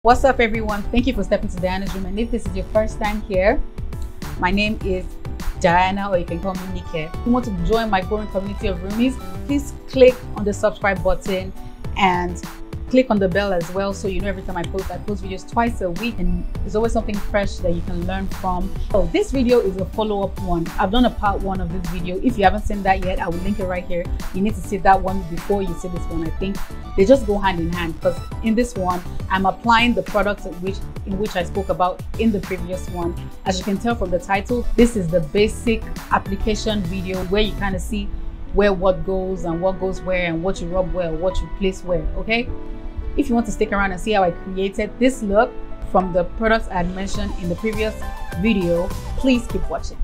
What's up, everyone? Thank you for stepping to Diana's room. And if this is your first time here, my name is Diana, or you can call me Nike. If you want to join my growing community of roomies, please click on the subscribe button and click on the bell as well, so you know every time I post videos twice a week, and there's always something fresh that you can learn from. So this video is a follow-up one. I've done a part one of this video. If you haven't seen that yet, I will link it right here. You need to see that one before you see this one. I think they just go hand in hand, because in this one I'm applying the products in which I spoke about in the previous one. As you can tell from the title, this is the basic application video where you kind of see where what goes and what goes where, and what you rub where, what you place where. Okay, if you want to stick around and see how I created this look from the products I had mentioned in the previous video, please keep watching.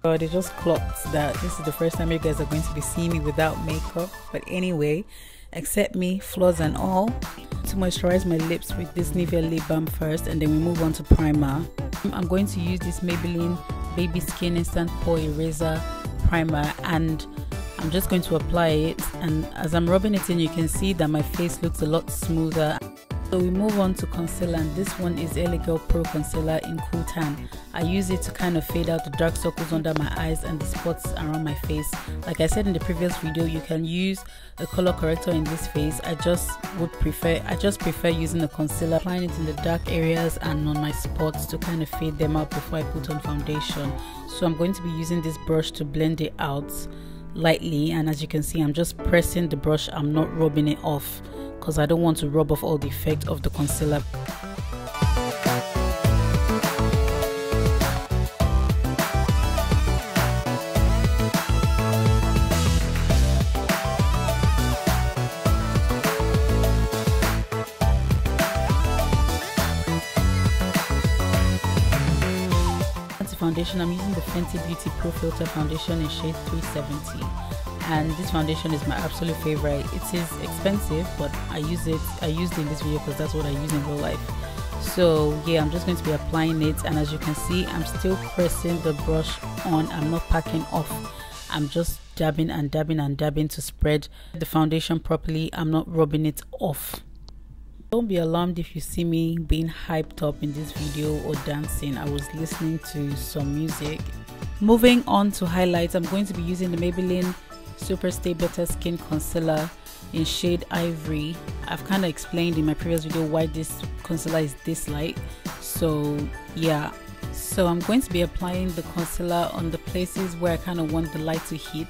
I just clocked that this is the first time you guys are going to be seeing me without makeup, but anyway, accept me, flaws and all. To moisturize my lips with this Nivea lip balm first, and then we move on to primer. I'm going to use this Maybelline Baby Skin Instant Pore Eraser primer, and I'm just going to apply it, and as I'm rubbing it in, you can see that my face looks a lot smoother. So we move on to concealer, and this one is LA Girl Pro Concealer in Cool Tan. I use it to kind of fade out the dark circles under my eyes and the spots around my face. Like I said in the previous video, you can use a color corrector in this face. I just prefer using the concealer, applying it in the dark areas and on my spots to kind of fade them out before I put on foundation. So I'm going to be using this brush to blend it out lightly, and as you can see, I'm just pressing the brush, I'm not rubbing it off, because I don't want to rub off all the effect of the concealer. Foundation, I'm using the Fenty Beauty Pro Filter foundation in shade 370, and this foundation is my absolute favorite. It is expensive, but I used it in this video because that's what I use in real life. So yeah, I'm just going to be applying it, and as you can see, I'm still pressing the brush on. I'm not packing off. I'm just dabbing and dabbing and dabbing to spread the foundation properly. I'm not rubbing it off. Don't be alarmed if you see me being hyped up in this video or dancing. I was listening to some music. Moving on to highlights, I'm going to be using the Maybelline Superstay Better Skin Concealer in shade Ivory. I've kind of explained in my previous video why this concealer is this light. So yeah, so I'm going to be applying the concealer on the places where I kind of want the light to hit,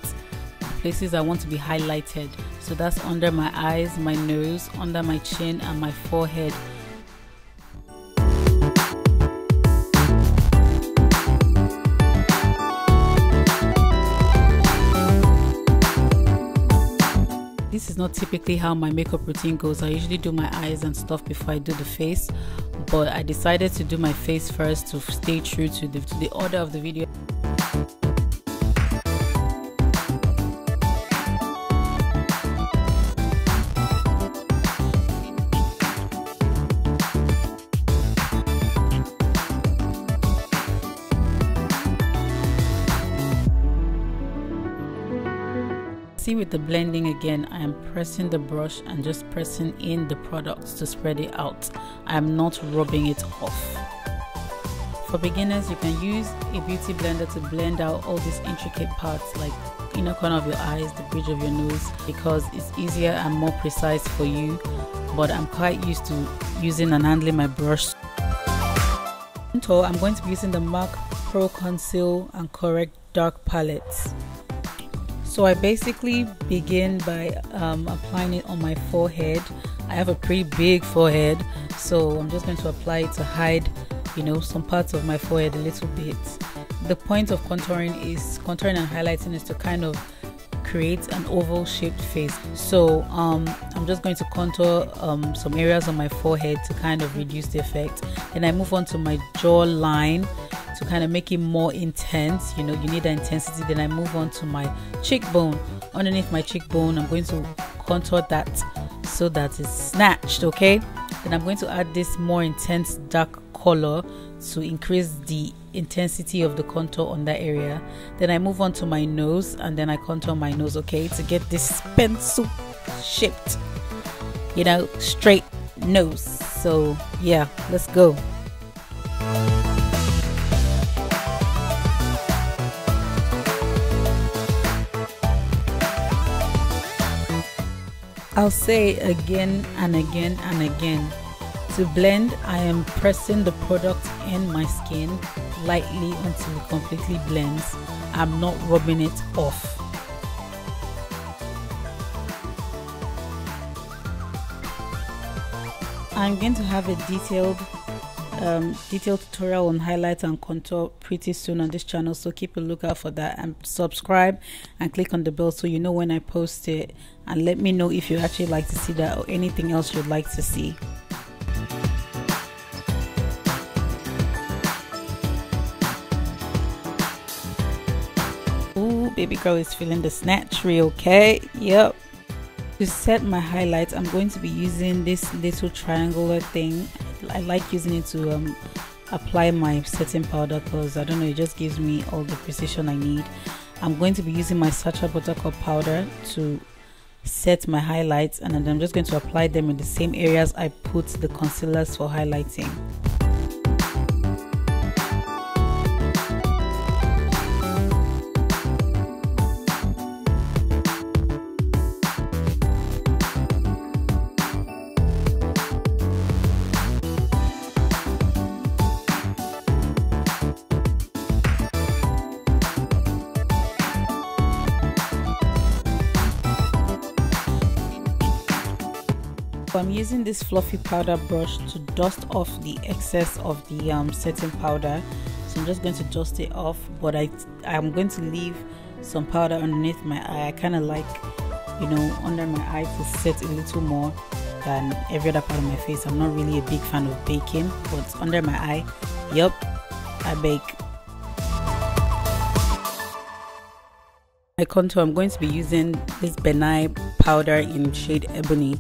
places I want to be highlighted. So that's under my eyes, my nose, under my chin and my forehead. This is not typically how my makeup routine goes. I usually do my eyes and stuff before I do the face, but I decided to do my face first to stay true to the order of the video. With the blending again, I am pressing the brush and just pressing in the products to spread it out. I am not rubbing it off. For beginners, you can use a beauty blender to blend out all these intricate parts like inner corner of your eyes, the bridge of your nose, because it's easier and more precise for you, but I'm quite used to using and handling my brush. So I'm going to be using the MAC Pro Conceal and Correct Dark Palettes. So I basically begin by applying it on my forehead. I have a pretty big forehead, so I'm just going to apply it to hide, you know, some parts of my forehead a little bit. The point of contouring and highlighting is to kind of create an oval shaped face. So I'm just going to contour some areas on my forehead to kind of reduce the effect. Then I move on to my jawline to kind of make it more intense. You know, you need the intensity. Then I move on to my cheekbone. Underneath my cheekbone, I'm going to contour that so that it's snatched. Okay, then I'm going to add this more intense dark color to increase the intensity of the contour on that area. Then I move on to my nose and then I contour my nose, okay, to get this pencil shaped, you know, straight nose. So yeah, let's go. I'll say again and again and again, to blend I am pressing the product in my skin lightly until it completely blends. I'm not rubbing it off. I'm going to have a detailed tutorial on highlight and contour pretty soon on this channel, so keep a lookout for that, and subscribe and click on the bell so you know when I post it, and let me know if you actually like to see that or anything else you'd like to see. Ooh, baby girl is feeling the snatch reel, okay? Yep. To set my highlights, I'm going to be using this little triangular thing. I like using it to apply my setting powder because I don't know, it just gives me all the precision I need. I'm going to be using my Sacha Buttercup powder to set my highlights, and then I'm just going to apply them in the same areas I put the concealers for highlighting. I'm using this fluffy powder brush to dust off the excess of the setting powder, so I'm just going to dust it off, but I'm going to leave some powder underneath my eye. I kind of like, you know, under my eye to set a little more than every other part of my face. I'm not really a big fan of baking, but under my eye, yep, I bake. My contour, I'm going to be using this Benai powder in shade Ebony.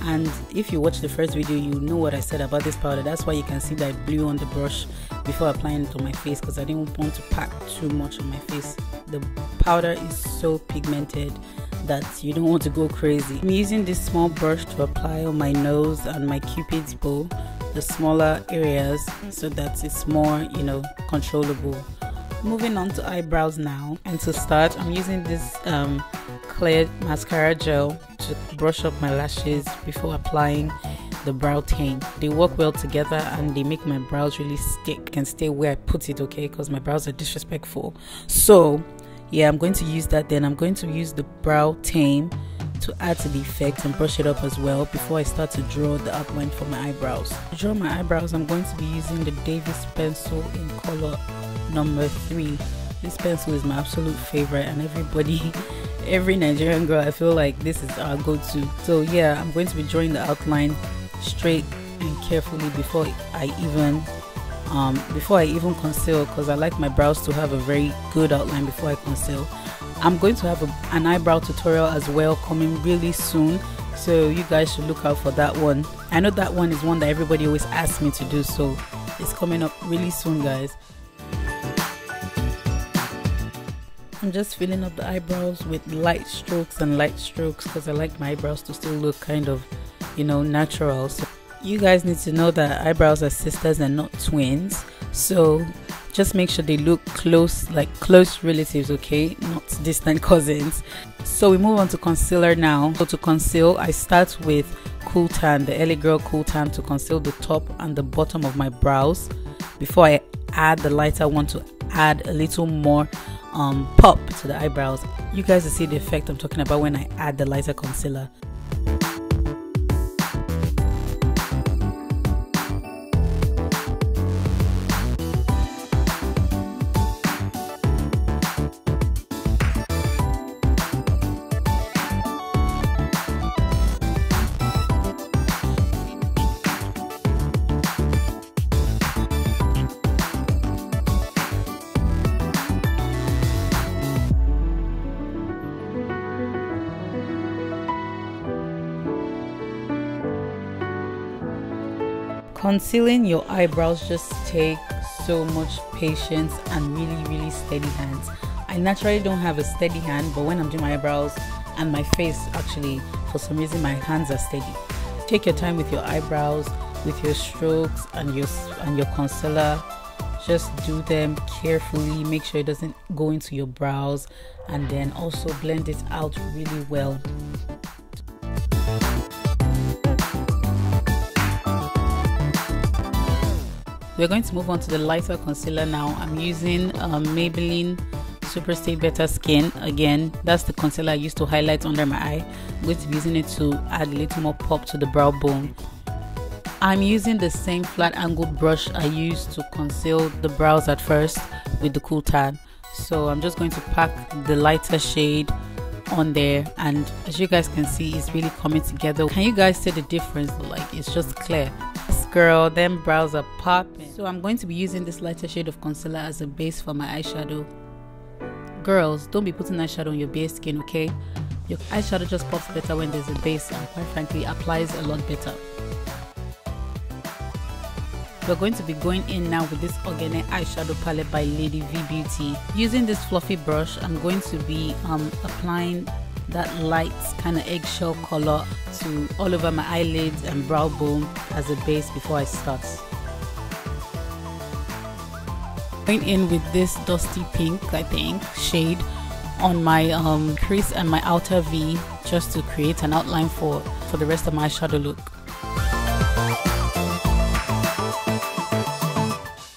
And if you watch the first video, you know what I said about this powder. That's why you can see that I blew on the brush before applying it on my face, because I didn't want to pack too much on my face. The powder is so pigmented that you don't want to go crazy. I'm using this small brush to apply on my nose and my cupid's bow, the smaller areas, so that it's more, you know, controllable. Moving on to eyebrows now, and to start I'm using this clear mascara gel to brush up my lashes before applying the brow tame. They work well together and they make my brows really stick and stay where I put it, okay, because my brows are disrespectful. So yeah, I'm going to use that. Then I'm going to use the brow tame to add to the effect and brush it up as well before I start to draw the outline for my eyebrows. To draw my eyebrows, I'm going to be using the Davis pencil in color number 3. This pencil is my absolute favorite, and every Nigerian girl, I feel like this is our go-to. So yeah, I'm going to be drawing the outline straight and carefully before I even conceal, because I like my brows to have a very good outline before I conceal. I'm going to have an eyebrow tutorial as well coming really soon, so you guys should look out for that one. I know that one is one that everybody always asks me to do, so it's coming up really soon, guys. I'm just filling up the eyebrows with light strokes because I like my eyebrows to still look kind of, you know, natural. So you guys need to know that eyebrows are sisters and not twins, so just make sure they look close, like close relatives, okay, not distant cousins. So we move on to concealer now. So to conceal, I start with Cool Tan, the LA Girl Cool Tan, to conceal the top and the bottom of my brows before I add the lighter one to add a little more pop to the eyebrows. You guys will see the effect I'm talking about when I add the lighter concealer. Concealing your eyebrows just takes so much patience and really steady hands. I naturally don't have a steady hand, but when I'm doing my eyebrows and my face, actually for some reason my hands are steady. Take your time with your eyebrows, with your strokes and your concealer. Just do them carefully, make sure it doesn't go into your brows, and then also blend it out really well. We're going to move on to the lighter concealer now. I'm using Maybelline Superstay Better Skin. Again, that's the concealer I used to highlight under my eye. I'm going to be using it to add a little more pop to the brow bone. I'm using the same flat angled brush I used to conceal the brows at first with the Cool Tan. So I'm just going to pack the lighter shade on there, and as you guys can see, it's really coming together. Can you guys see the difference? Like, it's just clear. Girl, them brows are popping. So I'm going to be using this lighter shade of concealer as a base for my eyeshadow. Girls, don't be putting eyeshadow on your bare skin, okay? Your eyeshadow just pops better when there's a base, and quite frankly applies a lot better. We're going to be going in now with this Organic eyeshadow palette by Lady V Beauty. Using this fluffy brush, I'm going to be applying that light kind of eggshell color to all over my eyelids and brow bone as a base before I start. Going in with this dusty pink, I think, shade on my crease and my outer V, just to create an outline for the rest of my eyeshadow look.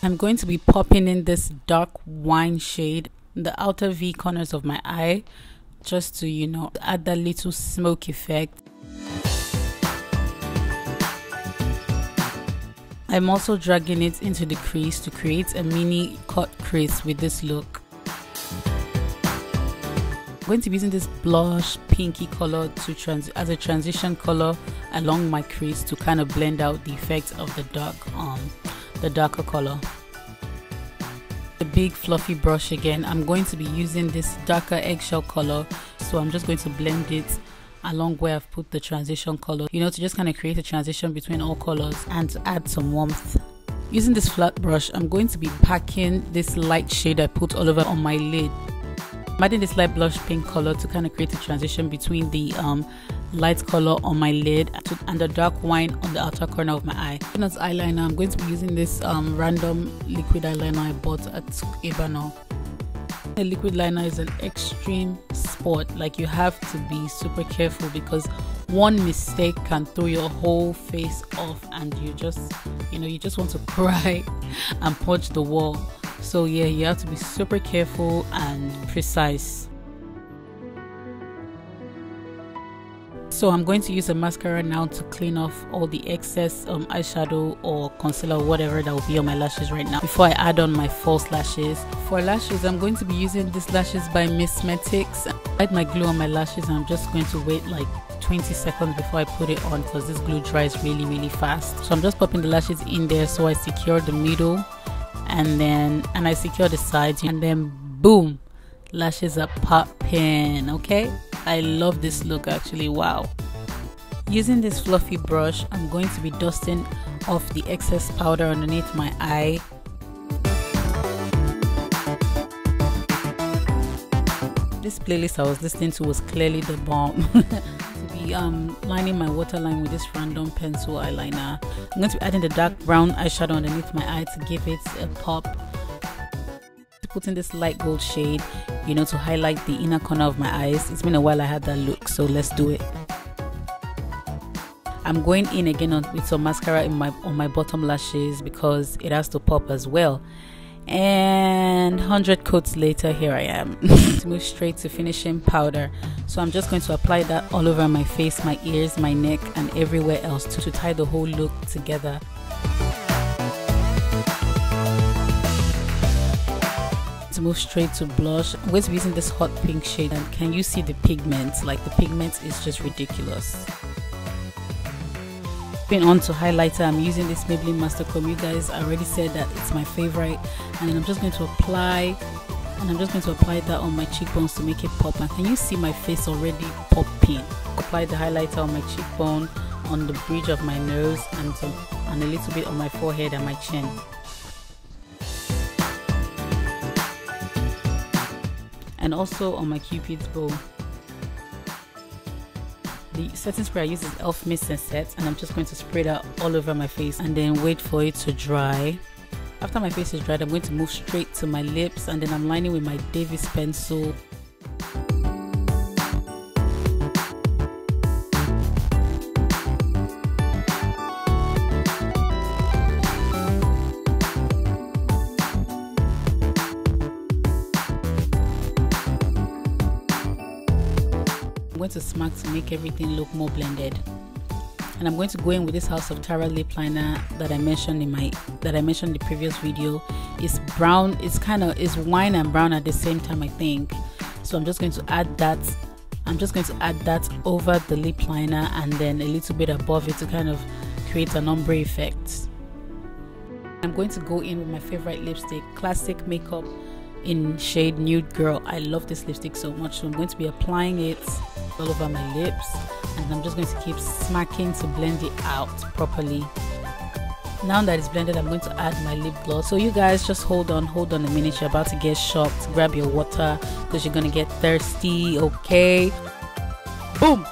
I'm going to be popping in this dark wine shade in the outer V corners of my eye, just to, you know, add that little smoke effect. I'm also dragging it into the crease to create a mini cut crease with this look. I'm going to be using this blush pinky color to as a transition color along my crease to kind of blend out the effect of the darker color. The big fluffy brush again, I'm going to be using this darker eggshell color, so I'm just going to blend it along where I've put the transition color, you know, to just kind of create a transition between all colors and to add some warmth. Using this flat brush, I'm going to be packing this light shade I put all over on my lid. I'm adding this light blush pink color to kind of create a transition between the light color on my lid and the dark wine on the outer corner of my eye. As eyeliner, I'm going to be using this random liquid eyeliner I bought at Ibano. The liquid liner is an extreme sport. Like, you have to be super careful because one mistake can throw your whole face off and you just want to cry and punch the wall. So yeah, you have to be super careful and precise. So I'm going to use a mascara now to clean off all the excess eyeshadow or concealer or whatever that will be on my lashes right now before I add on my false lashes. For lashes, I'm going to be using these lashes by Missmetics. I add my glue on my lashes and I'm just going to wait like 20 seconds before I put it on because this glue dries really fast. So I'm just popping the lashes in there so I secure the middle and I secure the sides, and then boom, lashes are popping. Okay, I love this look actually. Wow. Using this fluffy brush, I'm going to be dusting off the excess powder underneath my eye. This playlist I was listening to was clearly the bomb. To be lining my waterline with this random pencil eyeliner. I'm going to be adding the dark brown eyeshadow underneath my eye to give it a pop. Put in this light gold shade, you know, to highlight the inner corner of my eyes. It's been a while I had that look, so let's do it. I'm going in again with some mascara on my bottom lashes because it has to pop as well. And 100 coats later, here I am. To move straight to finishing powder. So I'm just going to apply that all over my face, my ears, my neck, and everywhere else to tie the whole look together. To move straight to blush, I'm going to be using this hot pink shade, and can you see the pigment? Like, the pigment is just ridiculous. Moving on to highlighter, I'm using this Maybelline Master Chrome. You guys, I already said that it's my favorite, and then I'm just going to apply that on my cheekbones to make it pop. And can you see my face already popping? Apply the highlighter on my cheekbone, on the bridge of my nose, and a little bit on my forehead and my chin. and also on my Cupid's bow. The setting spray I use is e.l.f. Mist and Set, and I'm just going to spray that all over my face and then wait for it to dry. After my face is dried, I'm going to move straight to my lips, and then I'm lining with my Davis pencil. I'm going to smack to make everything look more blended, and I'm going to go in with this House of Tara lip liner that I mentioned in the previous video. It's brown, it's wine and brown at the same time, I think. So I'm just going to add that. I'm just going to add that over the lip liner and then a little bit above it to kind of create an ombre effect. I'm going to go in with my favorite lipstick, Classic Makeup in shade Nude Girl. I love this lipstick so much, so I'm going to be applying it all over my lips, and I'm just going to keep smacking to blend it out properly. Now that it's blended, I'm going to add my lip gloss. So you guys just hold on a minute. You're about to get shocked. Grab your water because you're gonna get thirsty. Okay, boom.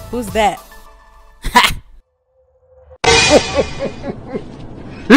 Who's that?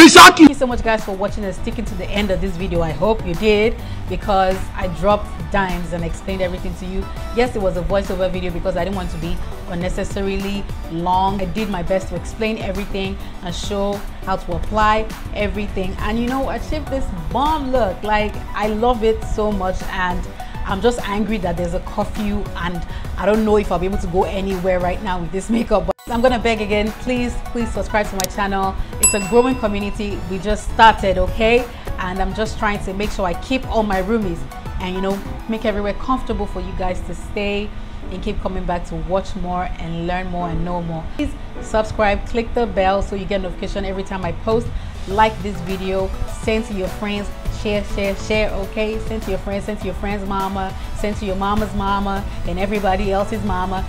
Thank you so much, guys, for watching and sticking to the end of this video. I hope you did, because I dropped dimes and explained everything to you. Yes, it was a voiceover video because I didn't want to be unnecessarily long. I did my best to explain everything and show how to apply everything, and you know, achieve this bomb look. Like, I love it so much, and I'm just angry that there's a curfew and I don't know if I'll be able to go anywhere right now with this makeup. But I'm gonna beg again, please subscribe to my channel. It's a growing community. We just started, okay? And I'm just trying to make sure I keep all my roomies and, you know, make everywhere comfortable for you guys to stay and keep coming back to watch more and learn more and know more. Please subscribe, click the bell so you get notification every time I post. Like this video, send to your friends, share, okay? Send to your friends' mama, send to your mama's mama and everybody else's mama.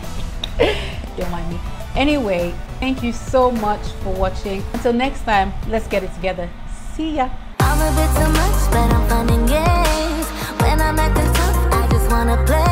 Don't mind me. Anyway, thank you so much for watching. Until next time, let's get it together. See ya. I'm a bit too much, but I'm fun and games. When I'm acting tough, I just wanna play.